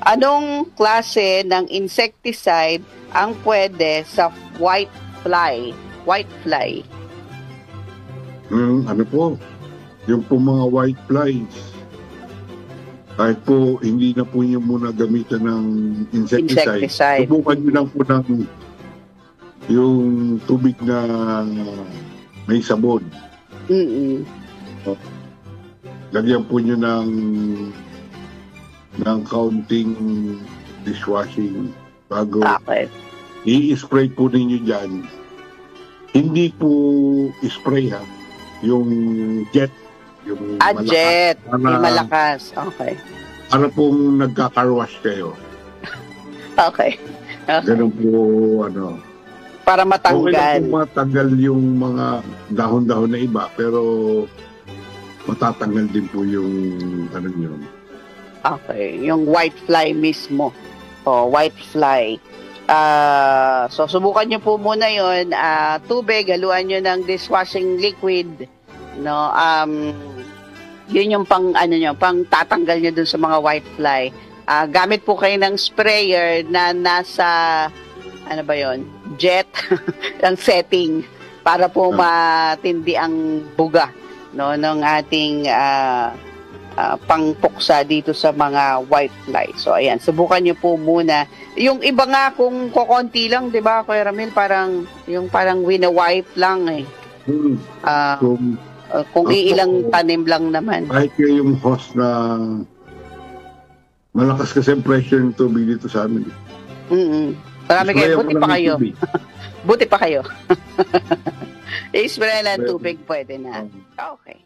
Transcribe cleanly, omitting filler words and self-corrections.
Anong klase ng insecticide ang pwede sa white fly? White fly. Ano po, yung po mga white flies, kahit po hindi na po nyo muna gamitan ng insecticide. Subukan nyo lang po ng yung tubig na may sabon. Lagyan po nyo ng kaunting dishwashing bago i-spray po ninyo dyan. Hindi po spray ha, yung jet. Yung malakas, jet. Yung malakas. Okay. Para pong nagka-carwash kayo. Okay. Ganun po, ano. Para matanggal. Okay lang po matanggal yung mga dahon-dahon na iba, pero matatanggal din po yung ano yun. Okay. Yung white fly mismo. White fly. So, subukan nyo po muna yun. Tubig, haluan nyo ng dishwashing liquid. No, yun yung pang tatanggal nyo dun sa mga white fly. Gamit po kayo ng sprayer na nasa jet ang setting para po matindi ang buga, no, ng ating pangpuksa dito sa mga white fly. So ayan, subukan nyo po muna. Yung iba nga kung kokonti lang, 'di ba, Kuya Ramil, parang wina-wipe lang eh. Kung iilang tanim lang naman. Kahit yung hose na malakas kasi ang pressure ng tubig dito sa amin. Marami kayo. Buti pa kayo. Buti pa kayo. I-spray lang tubig, pwede na. Okay.